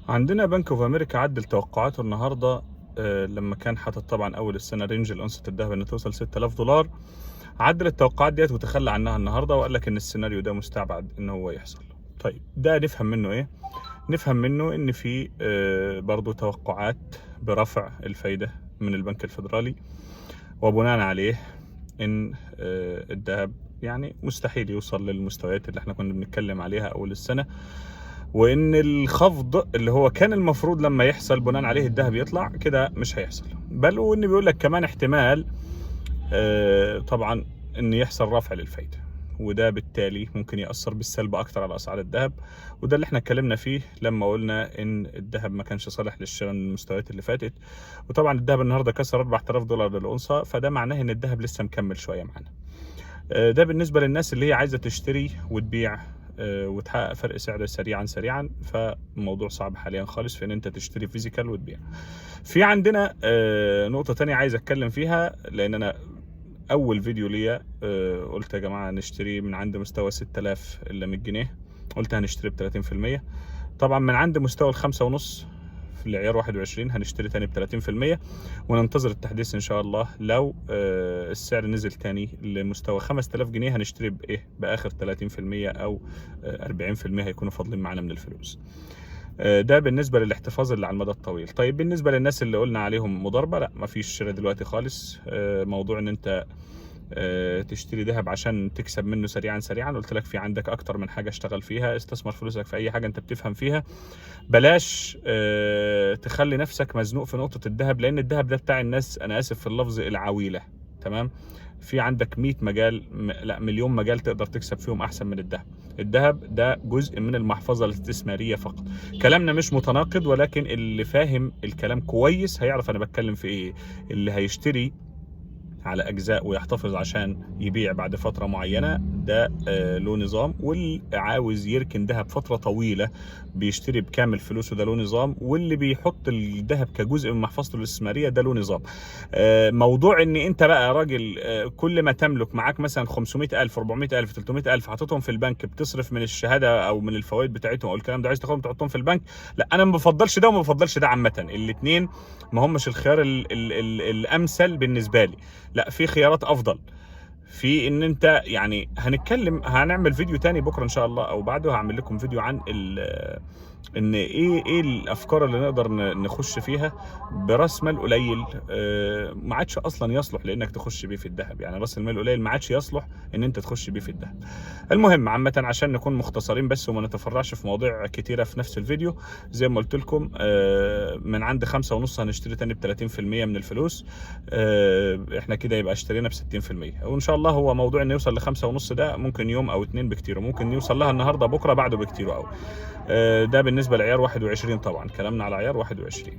عندنا بنك اوف امريكا عدل توقعاته النهارده. لما كان حاطط طبعا اول السنه رينج الأونصة الذهب ان توصل $6000. عدل التوقعات ديت وتخلى عنها النهارده وقال لك ان السيناريو ده مستبعد ان هو يحصل. طيب ده نفهم منه ايه؟ نفهم منه ان في برضو توقعات برفع الفايده من البنك الفيدرالي، وبناء عليه ان الذهب يعني مستحيل يوصل للمستويات اللي احنا كنا بنتكلم عليها اول السنه، وان الخفض اللي هو كان المفروض لما يحصل بناء عليه الذهب يطلع كده مش هيحصل، بل وان بيقول لك كمان احتمال طبعا ان يحصل رفع للفايده، وده بالتالي ممكن يأثر بالسلب اكتر على اسعار الذهب. وده اللي احنا اتكلمنا فيه لما قلنا ان الذهب ما كانش صالح للشراء من المستويات اللي فاتت. وطبعا الذهب النهارده كسر $4000 للأونصة، فده معناه ان الذهب لسه مكمل شويه معانا. ده بالنسبه للناس اللي هي عايزه تشتري وتبيع وتحقق فرق سعر سريعا، فالموضوع صعب حاليا خالص في ان انت تشتري فيزيكال وتبيع. في عندنا نقطة تانية عايز اتكلم فيها، لان انا اول فيديو ليا قلت يا جماعة نشتري من عند مستوى 6000 الا 100 جنيه، قلت هنشتري ب 30%. طبعا من عند مستوى ال5.5 في العيار 21 هنشتري تاني ب 30%، وننتظر التحديث ان شاء الله. لو السعر نزل تاني لمستوى 5000 جنيه هنشتري بايه؟ باخر 30% او 40% هيكونوا فاضلين معانا من الفلوس. ده بالنسبه للاحتفاظ اللي على المدى الطويل. طيب بالنسبه للناس اللي قلنا عليهم مضاربه، لا مفيش شراء دلوقتي خالص. موضوع ان انت تشتري ذهب عشان تكسب منه سريعا، قلت لك في عندك اكتر من حاجه اشتغل فيها. استثمر فلوسك في اي حاجه انت بتفهم فيها، بلاش تخلي نفسك مزنوق في نقطه الذهب، لان الذهب ده بتاع الناس، انا اسف في اللفظ، العويله. تمام؟ في عندك 100 مجال، لا مليون مجال تقدر تكسب فيهم احسن من الذهب. الذهب ده جزء من المحفظه الاستثماريه فقط. كلامنا مش متناقض، ولكن اللي فاهم الكلام كويس هيعرف انا بتكلم في ايه. اللي هيشتري على اجزاء ويحتفظ عشان يبيع بعد فتره معينه، ده له نظام. واللي عاوز يركن ذهب فتره طويله بيشتري بكامل فلوسه، ده له نظام. واللي بيحط الذهب كجزء من محفظته الاستثماريه ده له نظام. موضوع ان انت بقى راجل كل ما تملك معاك مثلا 500000 400000 300000 حاططهم في البنك، بتصرف من الشهاده او من الفوائد بتاعتهم او الكلام ده، عايز تاخدهم تحطهم في البنك، لا انا ما بفضلش ده وما بفضلش ده. عامه الاثنين ما همش الخيار الامثل بالنسبه لي. لا، في خيارات افضل. في ان انت يعني هنعمل فيديو تاني بكره ان شاء الله او بعده، هعمل لكم فيديو عن ان ايه الافكار اللي نقدر نخش فيها براس مال قليل. ما عادش اصلا يصلح لانك تخش بيه في الذهب، يعني راس المال قليل ما عادش يصلح ان انت تخش بيه في الذهب. المهم عامه عشان نكون مختصرين بس وما نتفرعش في مواضيع كتيره في نفس الفيديو، زي ما قلت لكم من عند 5.5 هنشتري تاني ب 30% من الفلوس. احنا كده يبقى اشترينا ب 60%، وان شاء الله هو موضوع انه يوصل ل 5.5 ده ممكن يوم او اتنين بكتير، وممكن يوصل لها النهارده بكره بعده بكتير قوي. ده بالنسبه لعيار 21. طبعا كلامنا على عيار 21.